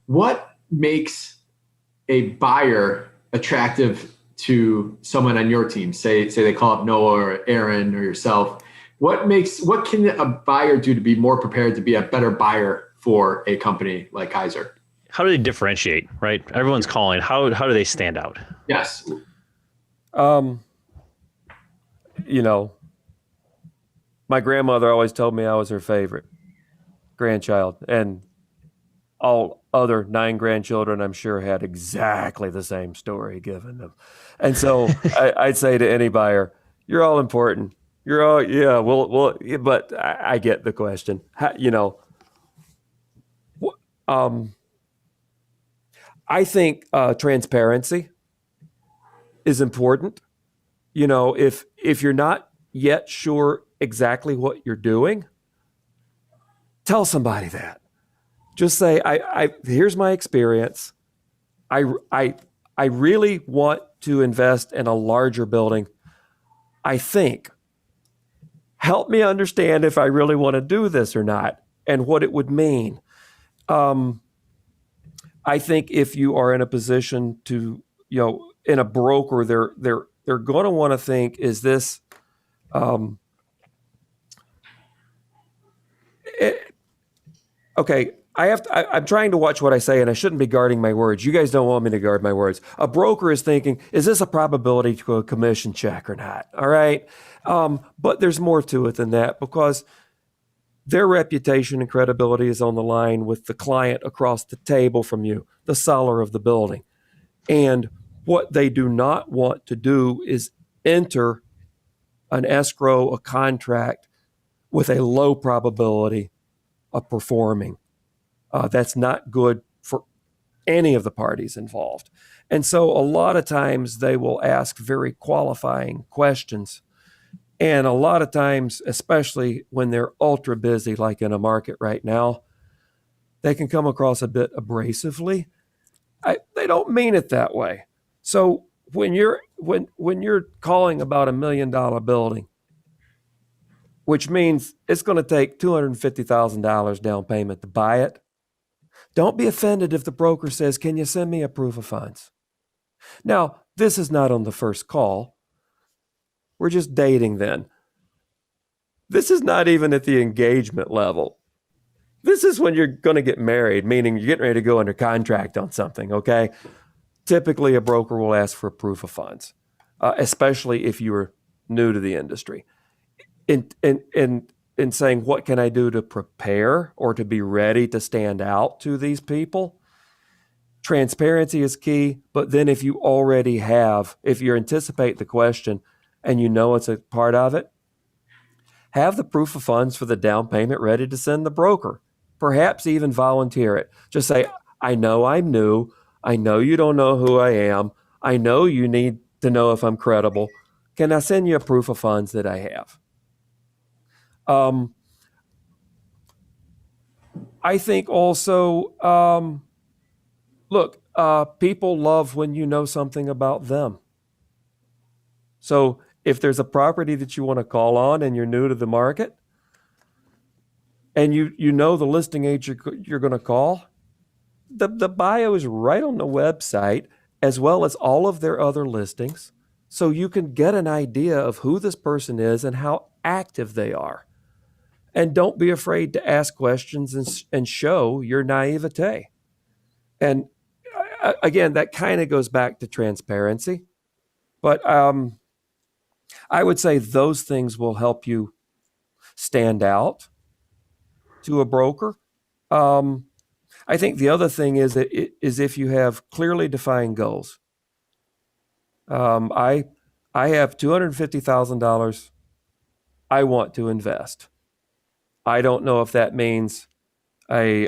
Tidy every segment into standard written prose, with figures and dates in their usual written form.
what makes a buyer attractive to someone on your team? Say they call up Noah or Aaron or yourself. What can a buyer do to be more prepared to be a better buyer for a company like Kaiser? How do they differentiate, right? Everyone's calling. How do they stand out? Yes. You know, my grandmother always told me I was her favorite grandchild, and all other 9 grandchildren, I'm sure, had exactly the same story given them. And so I'd say to any buyer, you're all important. You're all, yeah, well, but I get the question. I think transparency is important. If you're not yet sure exactly what you're doing, tell somebody that. Just say, here's my experience. I really want to invest in a larger building. I think, help me understand if I really want to do this or not and what it would mean. I think if you are in a position to, in a broker, they're going to want to think, is this, okay, I'm trying to watch what I say, and I shouldn't be guarding my words. You guys don't want me to guard my words. A broker is thinking, is this a probability to a commission check or not? All right. But there's more to it than that, because their reputation and credibility is on the line with the client across the table from you, the seller of the building. And what they do not want to do is enter an escrow, a contract with a low probability of performing. That's not good for any of the parties involved. And so a lot of times they will ask very qualifying questions. And a lot of times, especially when they're ultra busy, like in a market right now, they can come across a bit abrasively. They don't mean it that way. So when you're calling about $1 million building, which means it's going to take $250,000 down payment to buy it, don't be offended if the broker says, can you send me a proof of funds? Now, this is not on the first call. We're just dating then. This is not even at the engagement level. This is when you're going to get married, meaning you're getting ready to go under contract on something, okay? Typically, a broker will ask for a proof of funds, especially if you are new to the industry. In saying, what can I do to prepare or to be ready to stand out to these people? Transparency is key, but then if you anticipate the question and you know it's a part of it, have the proof of funds for the down payment ready to send the broker. Perhaps even volunteer it. Just say, I know I'm new. I know you don't know who I am. I know you need to know if I'm credible. Can I send you a proof of funds that I have? I think also, people love when you know something about them. So if there's a property that you want to call on and you're new to the market, and you know the listing agent you're going to call, the bio is right on the website, as well as all of their other listings, so you can get an idea of who this person is and how active they are. And don't be afraid to ask questions and show your naivete. And again, that kind of goes back to transparency. But I would say those things will help you stand out to a broker. I think the other thing is if you have clearly defined goals. I have $250,000 I want to invest. I don't know if that means a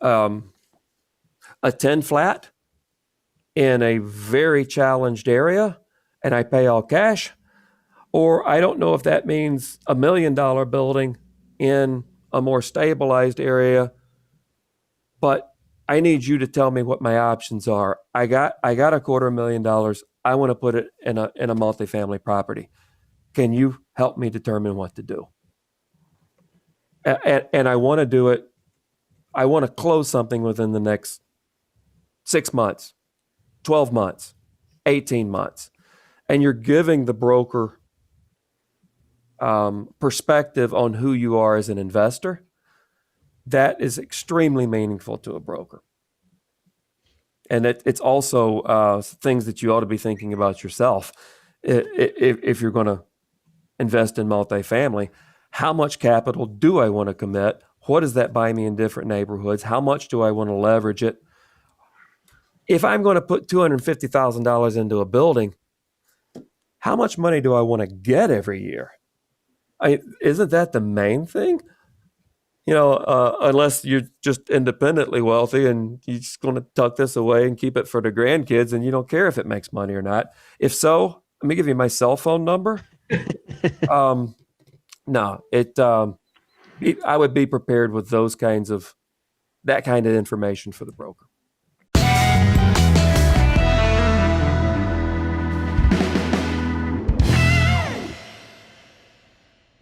10 flat in a very challenged area and I pay all cash, or I don't know if that means $1 million building in a more stabilized area, but I need you to tell me what my options are. I got $250,000. I want to put it in a multifamily property. Can you help me determine what to do? And I want to do it. I want to close something within the next 6 months, 12 months, 18 months. And you're giving the broker perspective on who you are as an investor. That is extremely meaningful to a broker. And it's also things that you ought to be thinking about yourself. If you're going to invest in multifamily, how much capital do I want to commit? What does that buy me in different neighborhoods? How much do I want to leverage it? If I'm going to put $250,000 into a building, how much money do I want to get every year? Isn't that the main thing? Unless you're just independently wealthy and you're just going to tuck this away and keep it for the grandkids and you don't care if it makes money or not. If so, let me give you my cell phone number. No, I would be prepared with that kind of information for the broker.